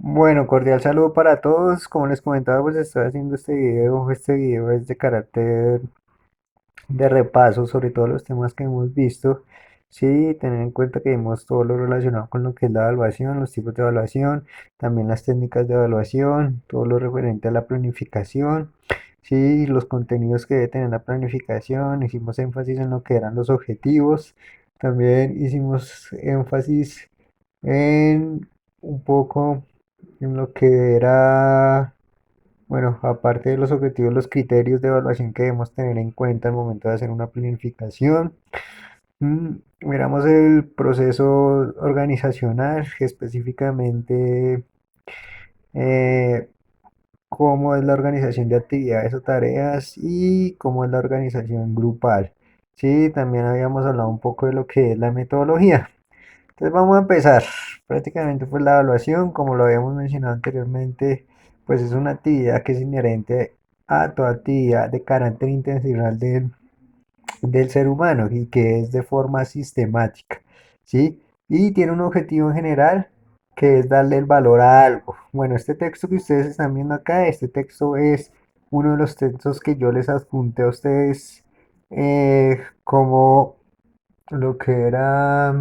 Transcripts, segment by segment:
Bueno, cordial saludo para todos. Como les comentaba, pues estoy haciendo este video. Este video es de carácter de repaso sobre todos los temas que hemos visto. Sí, tener en cuenta que vimos todo lo relacionado con lo que es la evaluación, los tipos de evaluación, también las técnicas de evaluación, todo lo referente a la planificación. Sí, los contenidos que debe tener la planificación. Hicimos énfasis en lo que eran los objetivos. También hicimos énfasis en un poco en lo que era, bueno, aparte de los objetivos, los criterios de evaluación que debemos tener en cuenta al momento de hacer una planificación. Miramos el proceso organizacional, específicamente eh, cómo es la organización de actividades o tareas y cómo es la organización grupal. Sí, también habíamos hablado un poco de lo que es la metodología. Entonces vamos a empezar. Prácticamente pues la evaluación, como lo habíamos mencionado anteriormente, pues es una actividad que es inherente a toda actividad de carácter intencional del ser humano y que es de forma sistemática, ¿sí? Y tiene un objetivo en general que es darle el valor a algo. Bueno, este texto que ustedes están viendo acá, este texto es uno de los textos que yo les adjunté a ustedes como lo que era...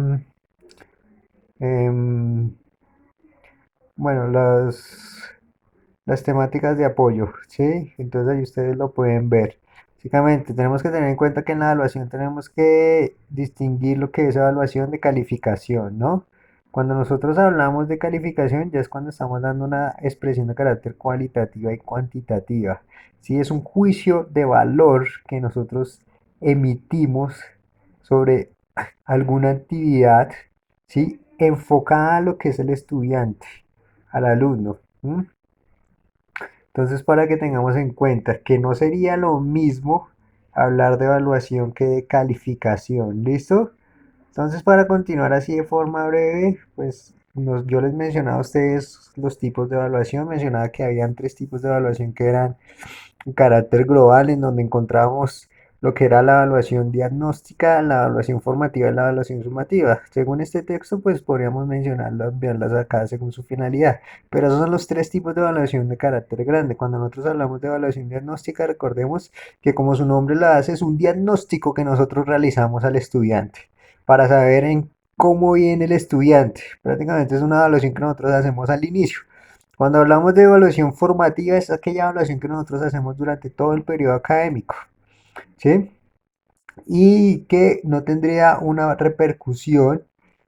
em, bueno, las temáticas de apoyo, ¿sí? Entonces ahí ustedes lo pueden ver. Básicamente, tenemos que tener en cuenta que en la evaluación tenemos que distinguir lo que es evaluación de calificación, ¿no? Cuando nosotros hablamos de calificación, ya es cuando estamos dando una expresión de carácter cualitativa y cuantitativa. Sí, es un juicio de valor que nosotros emitimos sobre alguna actividad, ¿sí? Enfocada a lo que es el estudiante, al alumno. Entonces, para que tengamos en cuenta que no sería lo mismo hablar de evaluación que de calificación, ¿listo? Entonces, para continuar así de forma breve, pues yo les mencionaba a ustedes los tipos de evaluación, mencionaba que habían tres tipos de evaluación que eran un carácter global en donde encontramos lo que era la evaluación diagnóstica, la evaluación formativa y la evaluación sumativa. Según este texto, pues podríamos mencionarlas, verlas acá según su finalidad. Pero esos son los tres tipos de evaluación de carácter grande. Cuando nosotros hablamos de evaluación diagnóstica, recordemos que como su nombre la hace, es un diagnóstico que nosotros realizamos al estudiante para saber en cómo viene el estudiante. Prácticamente es una evaluación que nosotros hacemos al inicio. Cuando hablamos de evaluación formativa, es aquella evaluación que nosotros hacemos durante todo el periodo académico, ¿sí? Y que no tendría una repercusión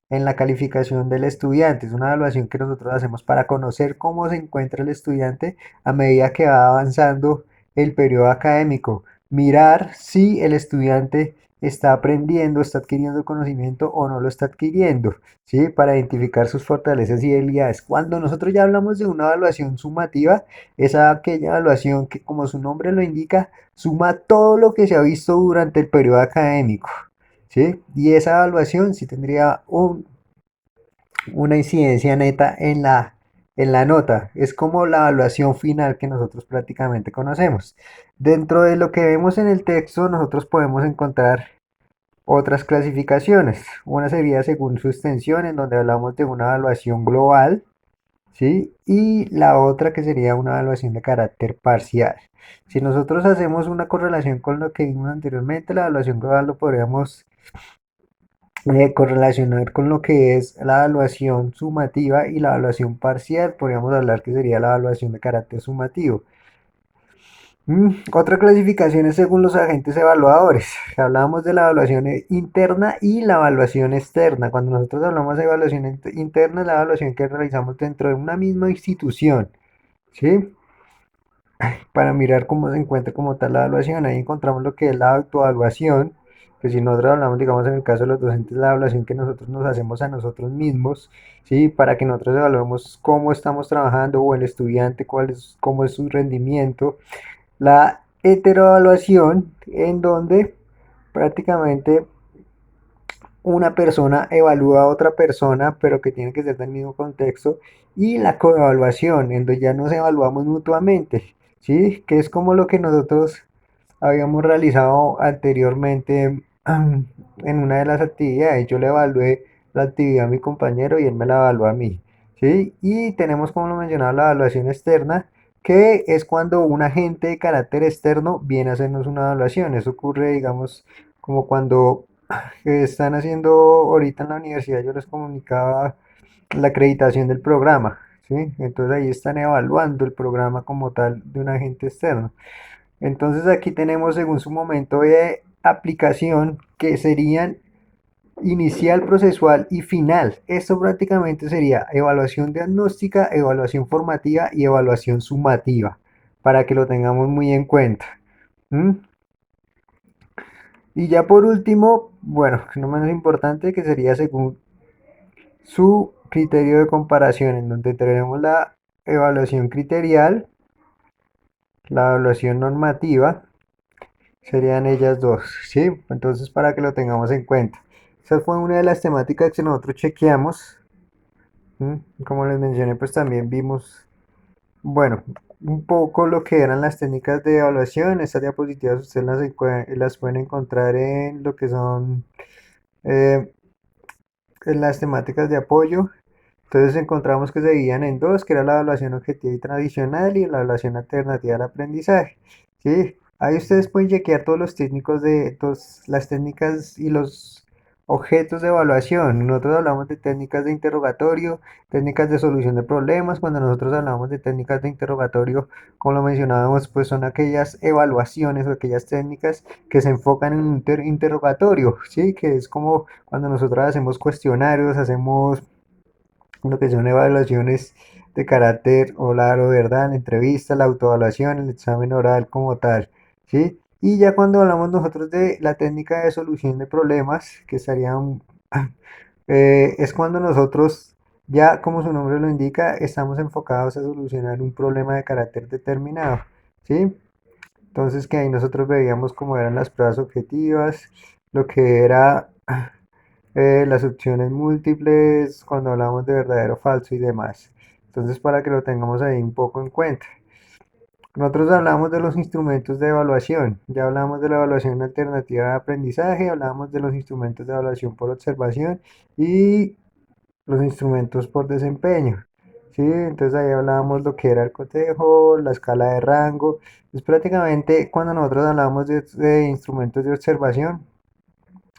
en la calificación del estudiante. Es una evaluación que nosotros hacemos para conocer cómo se encuentra el estudiante a medida que va avanzando el periodo académico. Mirar si el estudiante está aprendiendo, está adquiriendo conocimiento o no lo está adquiriendo, ¿sí? Para identificar sus fortalezas y debilidades. Cuando nosotros ya hablamos de una evaluación sumativa, es aquella evaluación que, como su nombre lo indica, suma todo lo que se ha visto durante el periodo académico, ¿sí? Y esa evaluación sí tendría una incidencia neta en la nota. Es como la evaluación final que nosotros prácticamente conocemos. Dentro de lo que vemos en el texto, nosotros podemos encontrar otras clasificaciones. Una sería según su extensión, en donde hablamos de una evaluación global, ¿sí? Y la otra que sería una evaluación de carácter parcial. Si nosotros hacemos una correlación con lo que vimos anteriormente, la evaluación global lo podríamos correlacionar con lo que es la evaluación sumativa y la evaluación parcial. Podríamos hablar que sería la evaluación de carácter sumativo. Otra clasificación es según los agentes evaluadores. Hablamos de la evaluación interna y la evaluación externa. Cuando nosotros hablamos de evaluación interna, es la evaluación que realizamos dentro de una misma institución, ¿sí? Para mirar cómo se encuentra como tal la evaluación. Ahí encontramos lo que es la autoevaluación, que si nosotros hablamos, digamos, en el caso de los docentes, la evaluación que nosotros nos hacemos a nosotros mismos, ¿sí? Para que nosotros evaluemos cómo estamos trabajando o el estudiante, cómo es su rendimiento. La heteroevaluación, en donde prácticamente una persona evalúa a otra persona, pero que tiene que ser del mismo contexto, y la coevaluación, en donde ya nos evaluamos mutuamente, ¿sí? Que es como lo que nosotros habíamos realizado anteriormente en una de las actividades. Yo le evalué la actividad a mi compañero y él me la evaluó a mí, ¿sí? Y tenemos, como lo mencionaba, la evaluación externa, que es cuando un agente de carácter externo viene a hacernos una evaluación. Eso ocurre, digamos, como cuando están haciendo ahorita en la universidad, yo les comunicaba la acreditación del programa, ¿sí? Entonces ahí están evaluando el programa como tal de un agente externo. Entonces aquí tenemos según su momento de aplicación que serían inicial, procesual y final. Esto prácticamente sería evaluación diagnóstica, evaluación formativa y evaluación sumativa, para que lo tengamos muy en cuenta. ¿Mm? Y ya por último, bueno, no menos importante, que sería según su criterio de comparación, en donde tenemos la evaluación criterial, la evaluación normativa, serían ellas dos, ¿sí? Entonces, para que lo tengamos en cuenta. Esa fue una de las temáticas que nosotros chequeamos. Como les mencioné, pues también vimos, bueno, un poco lo que eran las técnicas de evaluación. Estas diapositivas ustedes las pueden encontrar en lo que son eh, en las temáticas de apoyo. Entonces encontramos que se dividían en dos, que era la evaluación objetiva y tradicional y la evaluación alternativa al aprendizaje. ¿Sí? Ahí ustedes pueden chequear todos los técnicos de las técnicas y los objetos de evaluación. Nosotros hablamos de técnicas de interrogatorio, técnicas de solución de problemas. Cuando nosotros hablamos de técnicas de interrogatorio, como lo mencionábamos, pues son aquellas evaluaciones o aquellas técnicas que se enfocan en un interrogatorio, ¿sí? Que es como cuando nosotros hacemos cuestionarios, hacemos lo que son evaluaciones de carácter oral o verdad, la entrevista, la autoevaluación, el examen oral como tal, ¿sí? Y ya cuando hablamos nosotros de la técnica de solución de problemas, que estarían, es cuando nosotros, ya como su nombre lo indica, estamos enfocados a solucionar un problema de carácter determinado, ¿sí? Entonces que ahí nosotros veíamos cómo eran las pruebas objetivas, lo que era las opciones múltiples, cuando hablamos de verdadero, falso y demás. Entonces, para que lo tengamos ahí un poco en cuenta. Nosotros hablamos de los instrumentos de evaluación, ya hablamos de la evaluación alternativa de aprendizaje, hablamos de los instrumentos de evaluación por observación y los instrumentos por desempeño. ¿Sí? Entonces ahí hablábamos lo que era el cotejo, la escala de rango. Es prácticamente cuando nosotros hablamos de instrumentos de observación,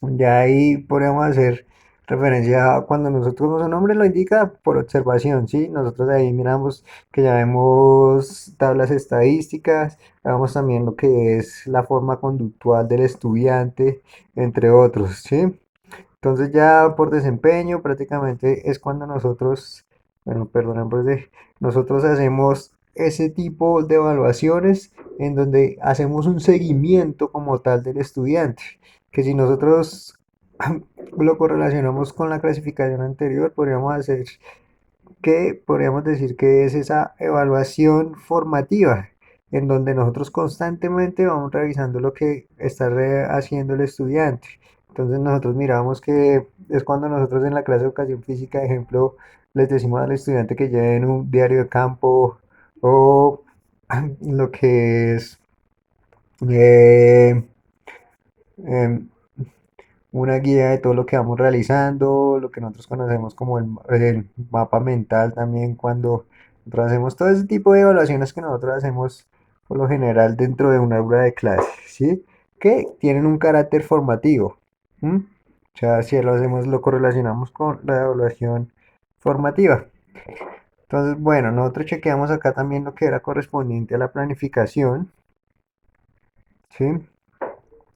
ya ahí podríamos hacer referencia a cuando nosotros, como su nombre lo indica, por observación, ¿sí? Nosotros ahí miramos que ya vemos tablas estadísticas, vemos también lo que es la forma conductual del estudiante, entre otros, ¿sí? Entonces ya por desempeño prácticamente es cuando nosotros, bueno, perdón, pues nosotros hacemos ese tipo de evaluaciones en donde hacemos un seguimiento como tal del estudiante, que si nosotros lo correlacionamos con la clasificación anterior, podríamos decir que es esa evaluación formativa, en donde nosotros constantemente vamos revisando lo que está haciendo el estudiante. Entonces nosotros miramos que es cuando nosotros en la clase de educación física, ejemplo, les decimos al estudiante que lleven un diario de campo o lo que es eh, em, una guía de todo lo que vamos realizando, lo que nosotros conocemos como el mapa mental también, cuando nosotros hacemos todo ese tipo de evaluaciones que nosotros hacemos por lo general dentro de una aula de clase, ¿sí? Que tienen un carácter formativo. ¿M? O sea, si lo hacemos, lo correlacionamos con la evaluación formativa. Entonces, bueno, nosotros chequeamos acá también lo que era correspondiente a la planificación, ¿sí?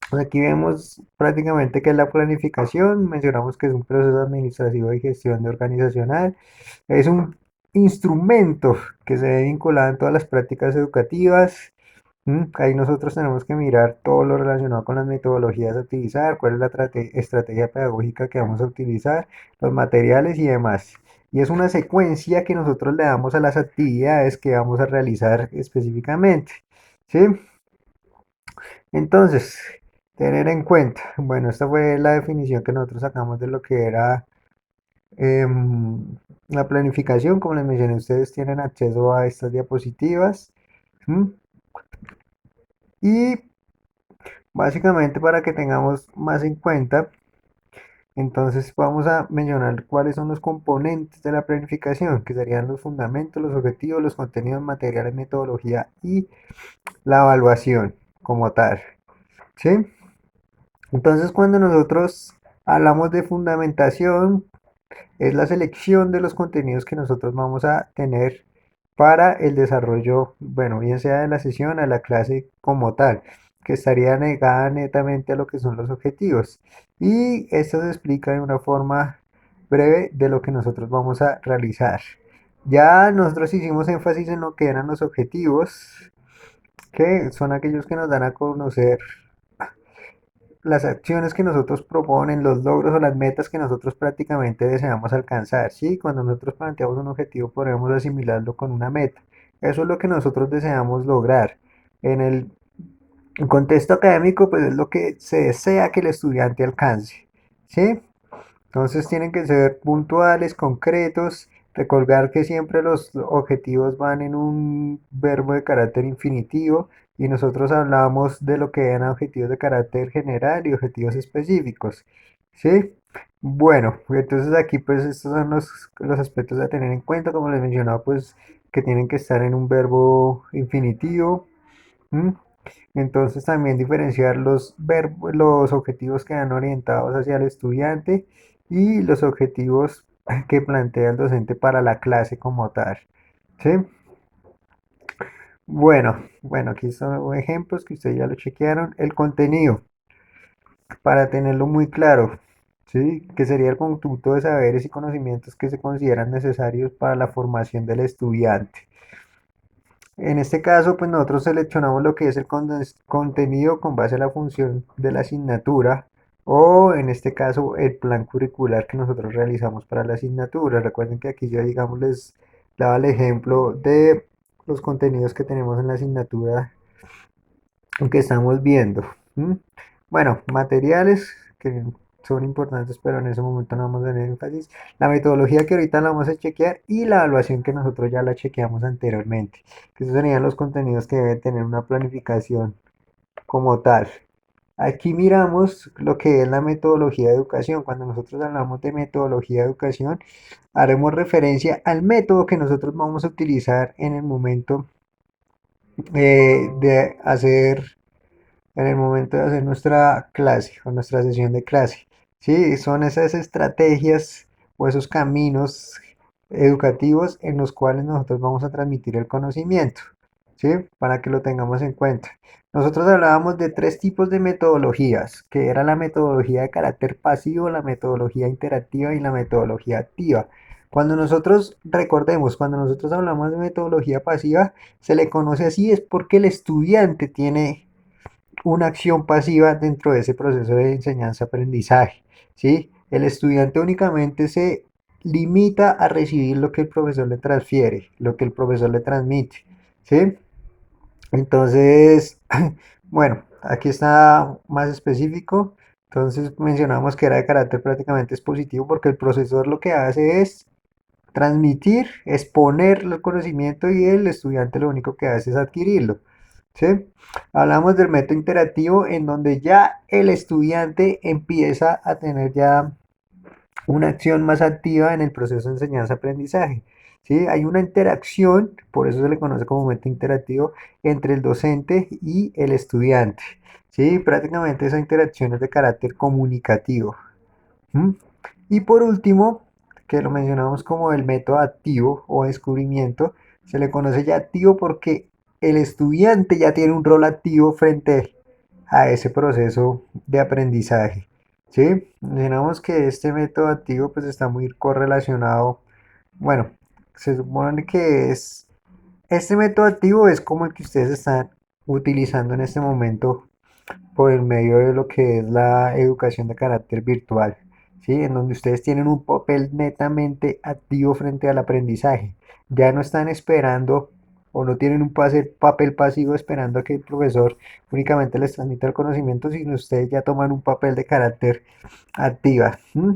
Pues aquí vemos prácticamente que es la planificación, mencionamos que es un proceso administrativo y gestión de organizacional, es un instrumento que se debe vincular en todas las prácticas educativas. Ahí nosotros tenemos que mirar todo lo relacionado con las metodologías a utilizar, cuál es la estrategia pedagógica que vamos a utilizar, los materiales y demás. Y es una secuencia que nosotros le damos a las actividades que vamos a realizar específicamente. ¿Sí? Entonces, tener en cuenta, bueno, esta fue la definición que nosotros sacamos de lo que era la planificación. Como les mencioné, ustedes tienen acceso a estas diapositivas. ¿M? Y básicamente para que tengamos más en cuenta, Entonces vamos a mencionar cuáles son los componentes de la planificación, que serían los fundamentos, los objetivos, los contenidos, materiales, metodología y la evaluación como tal. ¿Sí? Entonces cuando nosotros hablamos de fundamentación, es la selección de los contenidos que nosotros vamos a tener para el desarrollo, bueno, bien sea de la sesión a la clase como tal, que estaría negada netamente a lo que son los objetivos. Y esto se explica de una forma breve de lo que nosotros vamos a realizar. Ya nosotros hicimos énfasis en lo que eran los objetivos, que son aquellos que nos dan a conocer las acciones que nosotros proponen, los logros o las metas que nosotros prácticamente deseamos alcanzar. ¿Sí? Cuando nosotros planteamos un objetivo podemos asimilarlo con una meta. Eso es lo que nosotros deseamos lograr. En el contexto académico, pues es lo que se desea que el estudiante alcance. ¿Sí? Entonces tienen que ser puntuales, concretos, recordar que siempre los objetivos van en un verbo de carácter infinitivo y nosotros hablamos de lo que eran objetivos de carácter general y objetivos específicos. ¿Sí? Bueno, entonces aquí pues estos son los aspectos a tener en cuenta, como les mencionaba, pues que tienen que estar en un verbo infinitivo. ¿Mm? Entonces también diferenciar los objetivos que van orientados hacia el estudiante y los objetivos que plantea el docente para la clase como tal. ¿Sí? Bueno, aquí son ejemplos que ustedes ya lo chequearon. El contenido, para tenerlo muy claro, ¿sí? Que sería el conjunto de saberes y conocimientos que se consideran necesarios para la formación del estudiante. En este caso, pues nosotros seleccionamos lo que es el contenido con base a la función de la asignatura o en este caso el plan curricular que nosotros realizamos para la asignatura. Recuerden que aquí yo, digamos, les daba el ejemplo de los contenidos que tenemos en la asignatura que estamos viendo. ¿Mm? Bueno, materiales que son importantes, pero en ese momento no vamos a tener énfasis. La metodología que ahorita la vamos a chequear y la evaluación que nosotros ya la chequeamos anteriormente. Que esos serían los contenidos que debe tener una planificación como tal. Aquí miramos lo que es la metodología de educación. Cuando nosotros hablamos de metodología de educación, haremos referencia al método que nosotros vamos a utilizar en el momento de hacer en el momento de hacer nuestra clase o nuestra sesión de clase. Sí, son esas estrategias o esos caminos educativos en los cuales nosotros vamos a transmitir el conocimiento, ¿sí? Para que lo tengamos en cuenta. Nosotros hablábamos de tres tipos de metodologías, que era la metodología de carácter pasivo, la metodología interactiva y la metodología activa. Cuando nosotros, recordemos, cuando nosotros hablamos de metodología pasiva, se le conoce así es porque el estudiante tiene una acción pasiva dentro de ese proceso de enseñanza-aprendizaje, ¿sí? El estudiante únicamente se limita a recibir lo que el profesor le transfiere, lo que el profesor le transmite, ¿sí? Entonces, bueno, aquí está más específico. Entonces mencionamos que era de carácter prácticamente expositivo porque el profesor lo que hace es transmitir, exponer el conocimiento y el estudiante lo único que hace es adquirirlo. ¿Sí? Hablamos del método interactivo en donde ya el estudiante empieza a tener ya una acción más activa en el proceso de enseñanza-aprendizaje. ¿Sí? Hay una interacción, por eso se le conoce como método interactivo, entre el docente y el estudiante. ¿Sí? Prácticamente esa interacción es de carácter comunicativo. ¿Mm? Y por último, que lo mencionamos como el método activo o descubrimiento, se le conoce ya activo porque el estudiante ya tiene un rol activo frente a ese proceso de aprendizaje. ¿Sí? Mencionamos que este método activo pues está muy correlacionado, bueno, se supone que este método activo es como el que ustedes están utilizando en este momento por el medio de lo que es la educación de carácter virtual, ¿sí? En donde ustedes tienen un papel netamente activo frente al aprendizaje. Ya no están esperando o no tienen un papel pasivo esperando a que el profesor únicamente les transmita el conocimiento, sino ustedes ya toman un papel de carácter activa. ¿Mm?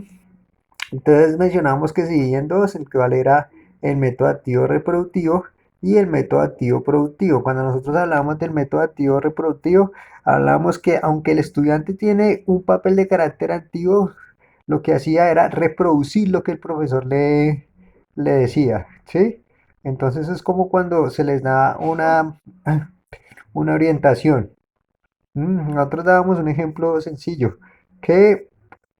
Entonces mencionamos que se dividen dos, el cual era el método activo reproductivo y el método activo productivo. Cuando nosotros hablamos del método activo reproductivo, hablamos que aunque el estudiante tiene un papel de carácter activo, lo que hacía era reproducir lo que el profesor le decía, ¿sí? Entonces es como cuando se les da una orientación. Nosotros dábamos un ejemplo sencillo, que,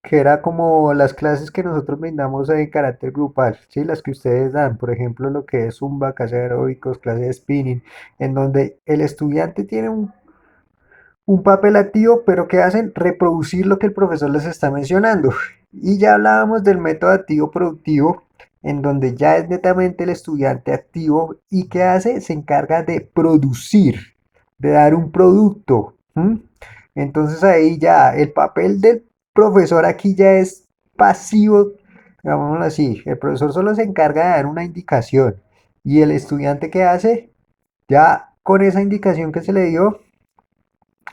que era como las clases que nosotros brindamos en carácter grupal, ¿sí? Las que ustedes dan, por ejemplo, lo que es Zumba, clase de aeróbicos, clase de spinning, en donde el estudiante tiene un papel activo, pero que hacen reproducir lo que el profesor les está mencionando. Y ya hablábamos del método activo productivo, en donde ya es netamente el estudiante activo y que hace, se encarga de producir, de dar un producto. Entonces ahí ya el papel del profesor aquí ya es pasivo, digámoslo así. El profesor solo se encarga de dar una indicación y el estudiante que hace, ya con esa indicación que se le dio,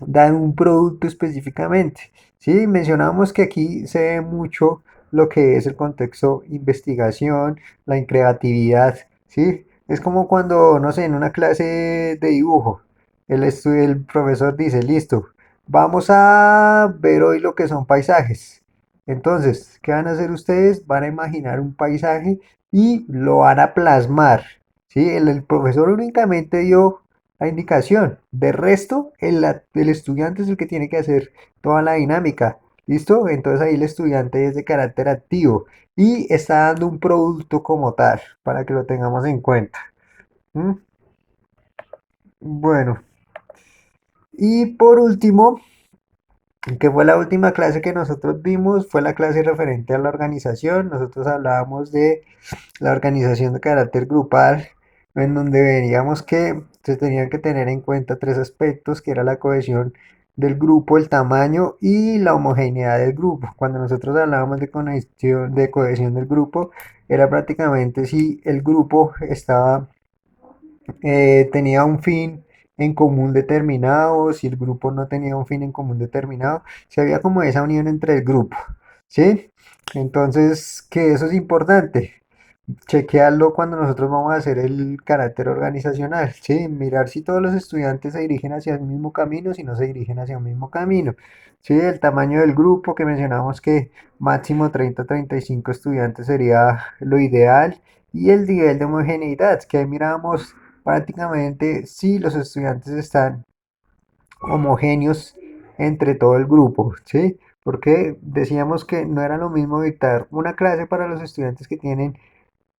dan un producto específicamente. Sí, mencionamos que aquí se ve mucho lo que es el contexto investigación, la creatividad, ¿sí? Es como cuando, no sé, en una clase de dibujo, el profesor dice, listo, vamos a ver hoy lo que son paisajes. Entonces, ¿qué van a hacer ustedes? Van a imaginar un paisaje y lo van a plasmar, ¿sí? El profesor únicamente dio la indicación. De resto, el estudiante es el que tiene que hacer toda la dinámica. ¿Listo? Entonces ahí el estudiante es de carácter activo y está dando un producto como tal, para que lo tengamos en cuenta. ¿Mm? Bueno, y por último, que fue la última clase que nosotros vimos, fue la clase referente a la organización. Nosotros hablábamos de la organización de carácter grupal, en donde veríamos que se tenían que tener en cuenta tres aspectos, que era la cohesión del grupo, el tamaño y la homogeneidad del grupo. Cuando nosotros hablábamos de cohesión del grupo, era prácticamente si el grupo tenía un fin en común determinado, si el grupo no tenía un fin en común determinado, si había como esa unión entre el grupo, ¿sí? Entonces, que eso es importante chequearlo cuando nosotros vamos a hacer el carácter organizacional, ¿sí? Mirar si todos los estudiantes se dirigen hacia el mismo camino, si no se dirigen hacia el mismo camino, ¿sí? El tamaño del grupo que mencionamos que máximo 30-35 estudiantes sería lo ideal y el nivel de homogeneidad, que ahí miramos prácticamente si los estudiantes están homogéneos entre todo el grupo, ¿sí? Porque decíamos que no era lo mismo dictar una clase para los estudiantes que tienen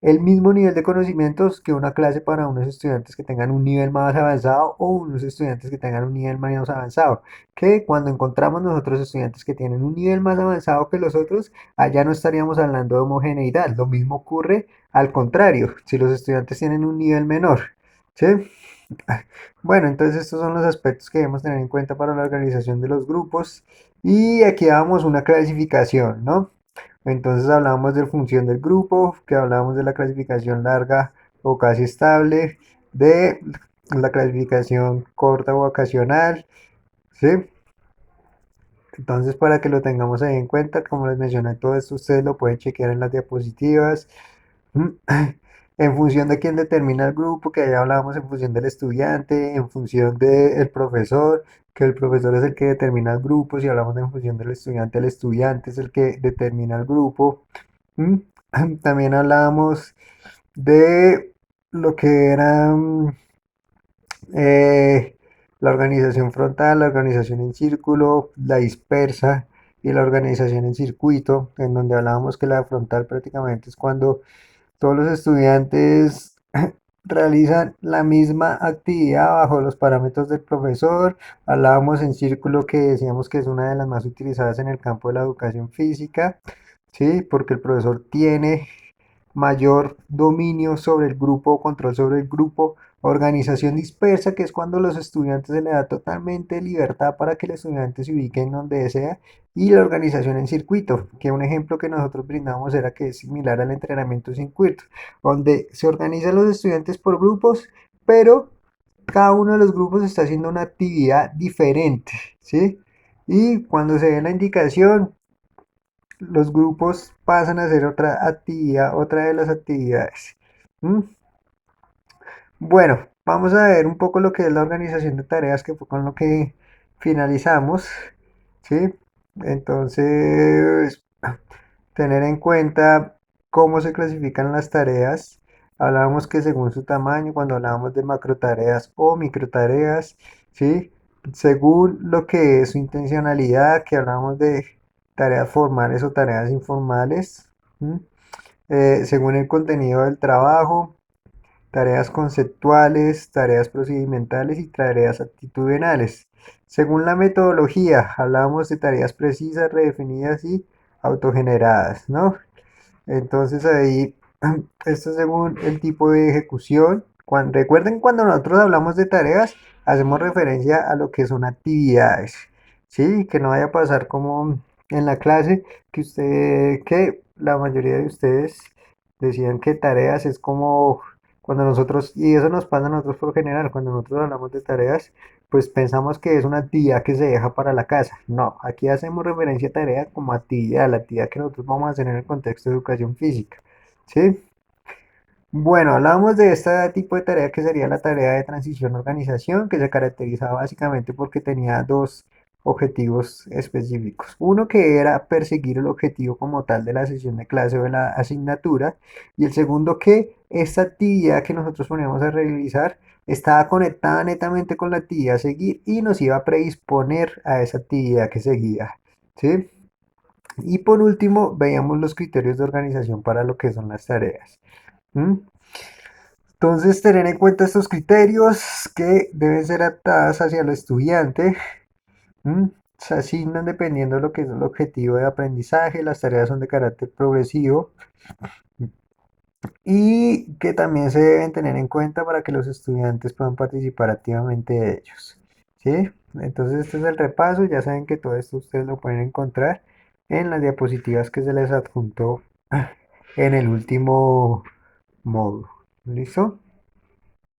el mismo nivel de conocimientos que una clase para unos estudiantes que tengan un nivel más avanzado o unos estudiantes que tengan un nivel menos avanzado. Que cuando encontramos nosotros estudiantes que tienen un nivel más avanzado que los otros, allá no estaríamos hablando de homogeneidad. Lo mismo ocurre al contrario, si los estudiantes tienen un nivel menor. ¿Sí? Bueno, entonces estos son los aspectos que debemos tener en cuenta para la organización de los grupos. Y aquí damos una clasificación, ¿no? Entonces hablamos de función del grupo, que hablamos de la clasificación larga o casi estable, de la clasificación corta o ocasional, ¿sí? Entonces para que lo tengamos ahí en cuenta, como les mencioné, todo esto ustedes lo pueden chequear en las diapositivas. En función de quién determina el grupo, que ya hablábamos en función del estudiante, en función del profesor, que el profesor es el que determina el grupo, si hablamos en función del estudiante, el estudiante es el que determina el grupo. ¿Mm? También hablábamos de lo que era eh, la organización frontal, la organización en círculo, la dispersa y la organización en circuito, en donde hablábamos que la frontal prácticamente es cuando todos los estudiantes realizan la misma actividad bajo los parámetros del profesor. Hablábamos en círculo que decíamos que es una de las más utilizadas en el campo de la educación física, ¿sí? Porque el profesor tiene mayor dominio sobre el grupo, control sobre el grupo, organización dispersa, que es cuando los estudiantes se le da totalmente libertad para que el estudiante se ubique en donde desea, y la organización en circuito, que un ejemplo que nosotros brindamos era que es similar al entrenamiento en circuito, donde se organizan los estudiantes por grupos, pero cada uno de los grupos está haciendo una actividad diferente, ¿sí? Y cuando se ve la indicación, los grupos pasan a hacer otra actividad, otra de las actividades. ¿Mm? Bueno, vamos a ver un poco lo que es la organización de tareas, que fue con lo que finalizamos, ¿sí? Entonces, tener en cuenta cómo se clasifican las tareas. Hablábamos que según su tamaño, cuando hablábamos de macrotareas o microtareas, ¿sí? Según lo que es su intencionalidad, que hablábamos de tareas formales o tareas informales, ¿m? Según el contenido del trabajo, tareas conceptuales, tareas procedimentales y tareas actitudinales. Según la metodología, hablábamos de tareas precisas, redefinidas y autogeneradas, ¿no? Entonces ahí, esto según el tipo de ejecución. Recuerden, cuando nosotros hablamos de tareas, hacemos referencia a lo que son actividades, ¿sí? Que no vaya a pasar como en la clase, que la mayoría de ustedes decían que tareas es como cuando nosotros, y eso nos pasa a nosotros por lo general, cuando nosotros hablamos de tareas, pues pensamos que es una actividad que se deja para la casa. No, aquí hacemos referencia a tarea como actividad, la actividad que nosotros vamos a hacer en el contexto de educación física. ¿Sí? Bueno, hablamos de este tipo de tarea que sería la tarea de transición-organización, que se caracteriza básicamente porque tenía dos objetivos específicos. Uno que era perseguir el objetivo como tal de la sesión de clase o de la asignatura, y el segundo que esta actividad que nosotros poníamos a realizar estaba conectada netamente con la actividad a seguir y nos iba a predisponer a esa actividad que seguía. ¿Sí? Y por último, veíamos los criterios de organización para lo que son las tareas. ¿Mm? Entonces, tener en cuenta estos criterios que deben ser adaptadas hacia el estudiante. ¿M? Se asignan dependiendo de lo que es el objetivo de aprendizaje. Las tareas son de carácter progresivo y que también se deben tener en cuenta para que los estudiantes puedan participar activamente de ellos. ¿Sí? Entonces, este es el repaso. Ya saben que todo esto ustedes lo pueden encontrar en las diapositivas que se les adjuntó en el último módulo. ¿Listo?